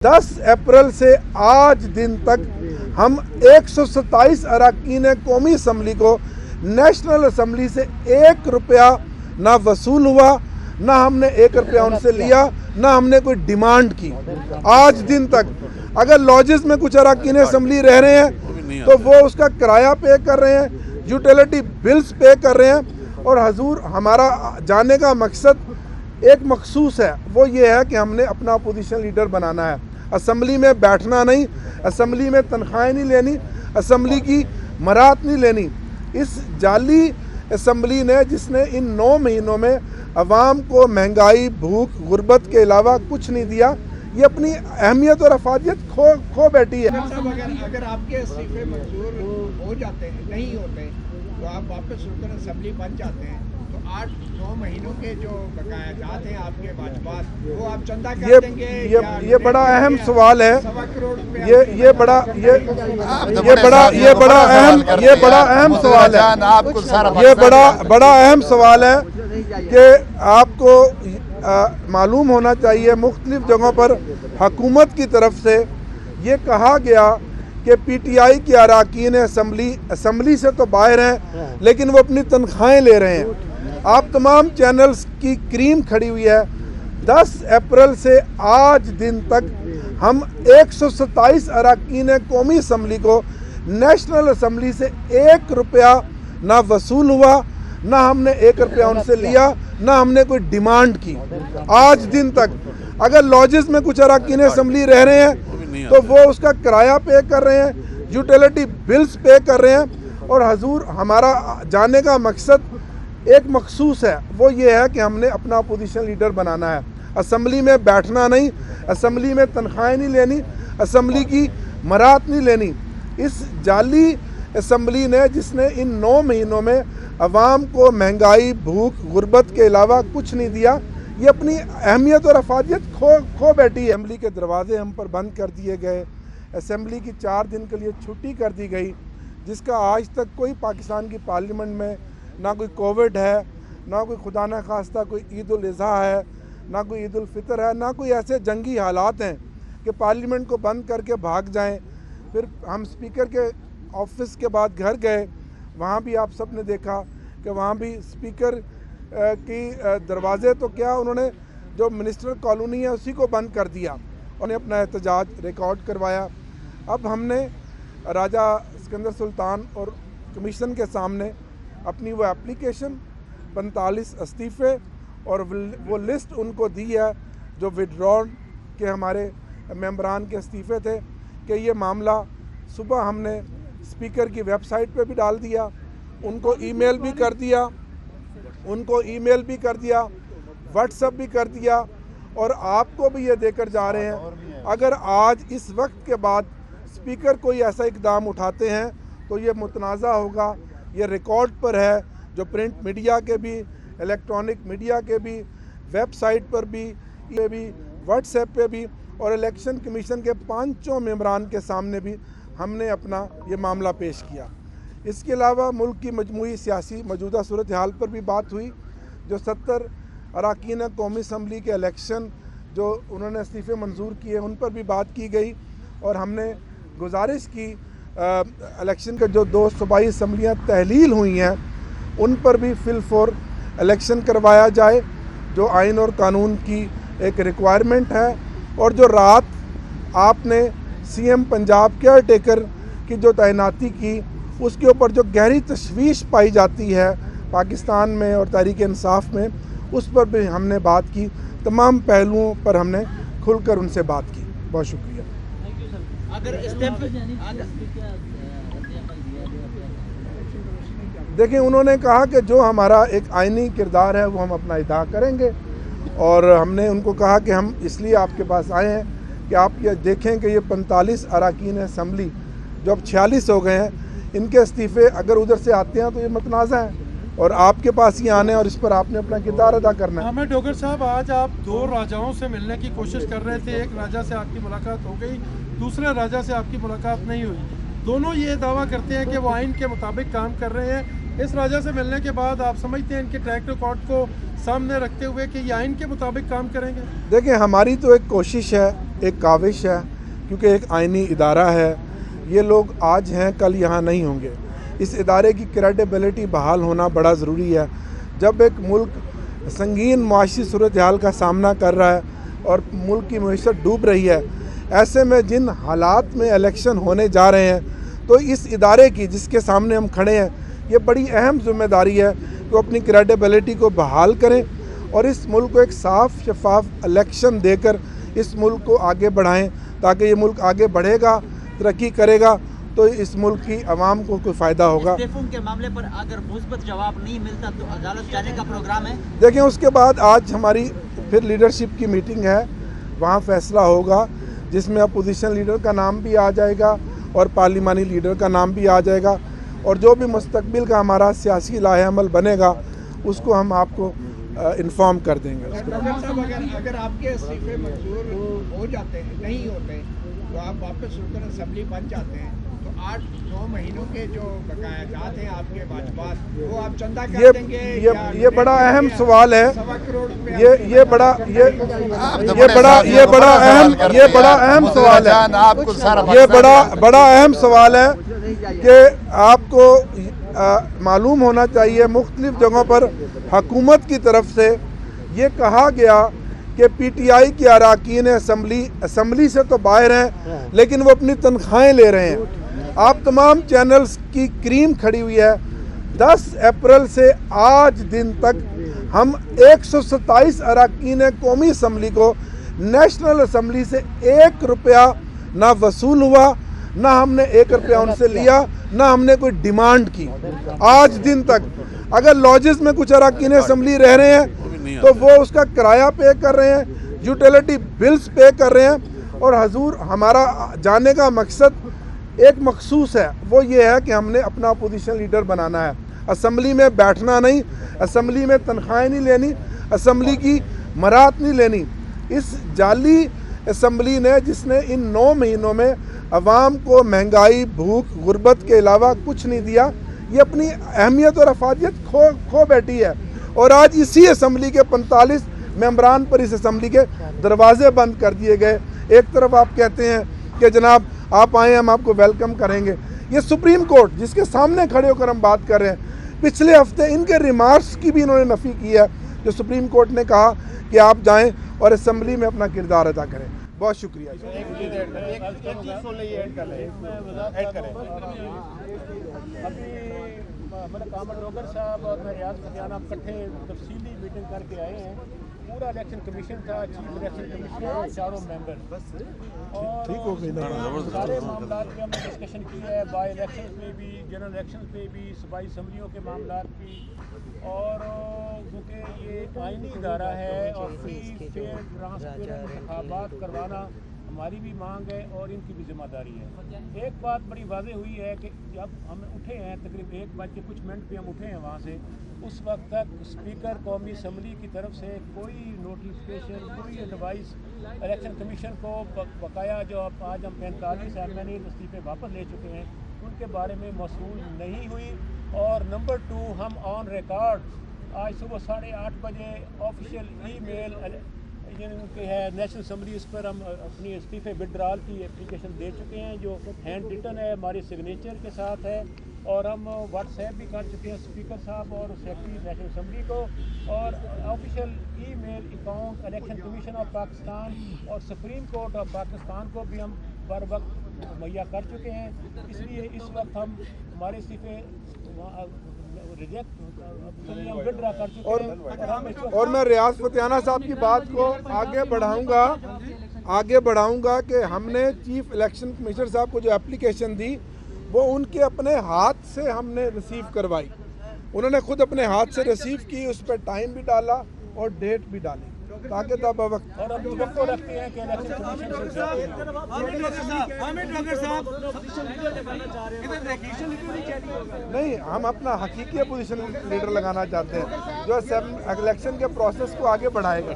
10 अप्रैल से आज दिन तक हम 127 अरकान कौमी असम्बली को नेशनल असम्बली से 1 रुपया ना वसूल हुआ, ना हमने 1 रुपया उनसे लिया, ना हमने कोई डिमांड की। आज दिन तक अगर लॉजेस में कुछ अरकान असम्बली रह रहे हैं तो वो उसका किराया पे कर रहे हैं, यूटिलिटी बिल्स पे कर रहे हैं। और हजूर हमारा जाने का मकसद एक मखसूस है, वो ये है कि हमने अपना अपोजिशन लीडर बनाना है। असम्बली में बैठना नहीं, असम्बली में तनख्वाहें नहीं लेनी, असम्बली की मराहत नहीं लेनी। इस जाली असम्बली ने जिसने इन 9 महीनों में अवाम को महंगाई, भूख, गुर्बत के अलावा कुछ नहीं दिया, ये अपनी अहमियत और अफादियत खो बैठी है। अगर आपके इस्तीफे मंजूर हो जाते हैं, नहीं होते तो आप वापस रुकन असम्बली बन जाते हैं, तो 8-9 महीनों के जो बकायाजात हैं आपके वाजबात, वो आप चंदा कर देंगे? ये बड़ा अहम सवाल है। 1.25 करोड़ रुपए ये बड़ा अहम सवाल है। ये बड़ा अहम सवाल है कि आपको मालूम होना चाहिए, मुख्तलिफ जगहों पर हुकूमत की तरफ से ये कहा गया कि पीटीआई के अरकान असम्बली से तो बाहर हैं, लेकिन वो अपनी तनख्वाहें ले रहे हैं। आप तमाम चैनल्स की क्रीम खड़ी हुई है। 10 अप्रैल से आज दिन तक हम 127 अरकान कौमी असम्बली को नेशनल असम्बली से 1 रुपया ना वसूल हुआ, ना हमने 1 रुपया उनसे लिया, ना हमने कोई डिमांड की। आज दिन तक अगर लॉजेस में कुछ अरकान असम्बली रह रहे हैं तो वो उसका किराया पे कर रहे हैं, यूटिलिटी बिल्स पे कर रहे हैं। और हजूर हमारा जाने का मकसद एक मखसूस है, वो ये है कि हमने अपना अपोजिशन लीडर बनाना है। असम्बली में बैठना नहीं, असम्बली में तनख्वाहें नहीं लेनी, असम्बली की मराहत नहीं लेनी। इस जाली असम्बली ने जिसने इन 9 महीनों में अवाम को महंगाई, भूख, गुर्बत के अलावा कुछ नहीं दिया, ये अपनी अहमियत और अफादियत खो बैठी है। असम्बली के दरवाजे हम पर बंद कर दिए गए, असम्बली की 4 दिन के लिए छुट्टी कर दी गई, जिसका आज तक कोई पाकिस्तान की पार्लियामेंट में ना कोई कोविड है, ना कोई खुदा न खास्ता कोई ईद उल अज़हा है, ना कोई ईद उल फितर है, ना कोई ऐसे जंगी हालात हैं कि पार्लियामेंट को बंद करके भाग जाएं। फिर हम स्पीकर के ऑफिस के बाद घर गए, वहाँ भी आप सब ने देखा कि वहाँ भी स्पीकर की दरवाज़े तो क्या, उन्होंने जो मिनिस्टर कॉलोनी है उसी को बंद कर दिया, उन्हें अपना एहतजाज रिकॉर्ड करवाया। अब हमने राजा सिकंदर सुल्तान और कमीशन के सामने अपनी वो एप्लीकेशन, 45 इस्तीफ़े और वो लिस्ट उनको दी है जो विड्रॉन के हमारे मेंबरान के इस्तीफ़े थे, कि ये मामला सुबह हमने स्पीकर की वेबसाइट पे भी डाल दिया, उनको ईमेल भी कर दिया, व्हाट्सएप भी कर दिया, और आपको भी ये देकर जा रहे हैं। अगर आज इस वक्त के बाद स्पीकर कोई ऐसा इकदाम उठाते हैं तो ये मुतनाज़ा होगा। ये रिकॉर्ड पर है, जो प्रिंट मीडिया के भी, इलेक्ट्रॉनिक मीडिया के भी, वेबसाइट पर भी, ये भी व्हाट्सएप पे भी, और इलेक्शन कमीशन के 5 मेंबरान के सामने भी हमने अपना ये मामला पेश किया। इसके अलावा मुल्क की मजमूई सियासी मौजूदा सूरत हाल पर भी बात हुई। जो 70 अरकान कौमी असम्बली के इलेक्शन जो उन्होंने इस्तीफ़े मंजूर किए, उन पर भी बात की गई, और हमने गुजारिश की इलेक्शन के जो 2 सूबाई असम्बलियाँ तहलील हुई हैं उन पर भी फिल फॉर इलेक्शन करवाया जाए, जो आइन और कानून की एक रिक्वायरमेंट है। और जो रात आपने सीएम पंजाब केयर टेकर की जो तैनाती की, उसके ऊपर जो गहरी तशवीश पाई जाती है पाकिस्तान में और तहरीक इंसाफ में, उस पर भी हमने बात की। तमाम पहलुओं पर हमने खुलकर उनसे बात की। बहुत शुक्रिया। देखिए, उन्होंने कहा कि जो हमारा एक आइनी किरदार है वो हम अपना अदा करेंगे, और हमने उनको कहा कि हम इसलिए आपके पास आए हैं कि आप ये देखें कि ये 45 अरकान असम्बली जो अब 46 हो गए हैं, इनके इस्तीफ़े अगर उधर से आते हैं तो ये मुतनाज़ा है, और आपके पास ही आने, और इस पर आपने अपना किरदार अदा करना है। हमें डॉक्टर साहब, आज आप 2 राजाओं से मिलने की कोशिश कर रहे थे, एक राजा से आपकी मुलाकात हो गई, दूसरे राजा से आपकी मुलाकात नहीं हुई। दोनों ये दावा करते हैं कि वो आइन के मुताबिक काम कर रहे हैं। इस राजा से मिलने के बाद आप समझते हैं इनके ट्रैक रिकॉर्ड को सामने रखते हुए कि ये आइन के मुताबिक काम करेंगे? देखिए, हमारी तो एक कोशिश है एक काविश है, क्योंकि एक आइनी इदारा है। ये लोग आज हैं, कल यहाँ नहीं होंगे। इस इदारे की क्रेडिबिलिटी बहाल होना बड़ा ज़रूरी है। जब एक मुल्क संगीन माशी सूरत हाल का सामना कर रहा है और मुल्क की मईशत डूब रही है, ऐसे में जिन हालात में इलेक्शन होने जा रहे हैं, तो इस इदारे की जिसके सामने हम खड़े हैं, ये बड़ी अहम जिम्मेदारी है कि वो अपनी क्रेडिबिलिटी को बहाल करें और इस मुल्क को एक साफ़ शफाफ इलेक्शन देकर इस मुल्क को आगे बढ़ाएं, ताकि ये मुल्क आगे बढ़ेगा, तरक्की करेगा, तो इस मुल्क की आवाम को कोई फ़ायदा होगा। इस्तीफों के मामले पर अगर मुस्बत जवाब नहीं मिलता तो अदालत जाने का प्रोग्राम है। देखें, उसके बाद आज हमारी फिर लीडरशिप की मीटिंग है, वहाँ फ़ैसला होगा जिसमें अपोजिशन लीडर का नाम भी आ जाएगा और पार्लिमानी लीडर का नाम भी आ जाएगा, और जो भी मुस्तकबिल का हमारा सियासी लाहे अमल बनेगा उसको हम आपको इन्फॉर्म कर देंगे। डॉक्टर साहब, अगर आपके इस्तीफे मंजूर हो जाते हैं, नहीं होते, तो आप वापस रुकन असम्बली बन जाते हैं, तो 8-9 महीनों के जो बकाया जात हैं आपके वाजबात, वो आप चंदा कर देंगे? ये बड़ा अहम सवाल है। 1.25 करोड़ रुपए ये बड़ा अहम सवाल है। ये बड़ा अहम सवाल है कि आपको मालूम होना चाहिए, मुख्तलिफ जगहों पर हुकूमत की तरफ से ये कहा गया कि पीटीआई के अरकान असम्बली से तो बाहर हैं, लेकिन वो अपनी तनख्वाहें ले रहे हैं। आप तमाम चैनल्स की क्रीम खड़ी हुई है। 10 अप्रैल से आज दिन तक हम 127 अरकान कौमी असम्बली को नेशनल असम्बली से 1 रुपया ना वसूल हुआ, ना हमने 1 रुपया उनसे लिया, ना हमने कोई डिमांड की आज दिन तक। अगर लॉजेस में कुछ अरकान असम्बली रह रहे हैं तो वो उसका किराया पे कर रहे हैं, यूटिलिटी बिल्स पे कर रहे हैं, और हजूर हमारा जाने का मकसद एक मखसूस है, वो ये है कि हमने अपना अपोजिशन लीडर बनाना है। असम्बली में बैठना नहीं, असम्बली में तनख्वाहें नहीं लेनी, असम्बली की मरात नहीं लेनी। इस जाली असम्बली ने, जिसने इन 9 महीनों में अवाम को महंगाई, भूख, गुर्बत के अलावा कुछ नहीं दिया, ये अपनी अहमियत और अफादियत खो बैठी है। और आज इसी असम्बली के 45 मेंबरान पर इस असम्बली के दरवाजे बंद कर दिए गए। एक तरफ आप कहते हैं कि जनाब आप आएँ, हम आपको वेलकम करेंगे। ये सुप्रीम कोर्ट जिसके सामने खड़े होकर हम बात कर रहे हैं, पिछले हफ्ते इनके रिमार्क्स की भी इन्होंने नफ़ी की है, जो सुप्रीम कोर्ट ने कहा कि आप जाएं और असम्बली में अपना किरदार अदा करें। बहुत शुक्रिया। कामर रोगर साहब और मैं रियाज फतियाना इकट्ठे तफसीली मीटिंग करके आए हैं। पूरा इलेक्शन कमीशन था, चीफ इलेक्शन कमिश्नर, चारों मेंबर, और सारे मामला पे हमने डिस्कशन की है। बाई इलेक्शन में भी, जनरल इलेक्शन पे भी, सूबाई असम्बलियों के मामला भी, और क्योंकि ये आइनी इदारा है और फ्री फेयर ट्रांसपेरेंट इंतखाबात करवाना हमारी भी मांग है और इनकी भी जिम्मेदारी है। एक बात बड़ी वाज़ेह हुई है कि जब हम उठे हैं, तकरीबन 1 बज के कुछ मिनट पे हम उठे हैं वहाँ से, उस वक्त तक स्पीकर कौमी असम्बली की तरफ से कोई नोटिफिकेशन, कोई एडवाइस इलेक्शन कमीशन को बकाया जो आज हम 45 एमएनए इस्तीफे वापस ले चुके हैं उनके बारे में मौसूल नहीं हुई। और नंबर 2, हम ऑन रिकॉर्ड आज सुबह 8:30 बजे ऑफिशियल ईमेल जिनके है नेशनल असम्बली, इस पर हम अपनी इस्तीफे विड्रॉल की एप्लीकेशन दे चुके हैं, जो हैंड रिटन है, हमारी सिग्नेचर के साथ है, और हम व्हाट्सएप भी कर चुके हैं स्पीकर साहब और सेक्रेटरी नेशनल असम्बली को, और official email account election commission of Pakistan और सुप्रीम कोर्ट ऑफ पाकिस्तान को भी हम बर वक्त मुहैया कर चुके हैं। इसलिए इस वक्त हम हमारे इस्तीफे विड्रॉ कर चुके हैं। और मैं रियाज फतियाना साहब की बात को आगे बढ़ाऊंगा कि हमने चीफ इलेक्शन कमिश्नर साहब को जो एप्लीकेशन दी वो उनके अपने हाथ से हमने रिसीव करवाई। उन्होंने खुद अपने हाथ से रिसीव की, उस पर टाइम भी डाला और डेट भी डाली, ताकि तब वक्त और हम वक्त रखते हैं कि इलेक्शन कमीशन नहीं, हम अपना हकीकी अपोजिशन लीडर लगाना चाहते हैं जो इलेक्शन के प्रोसेस को आगे बढ़ाएगा।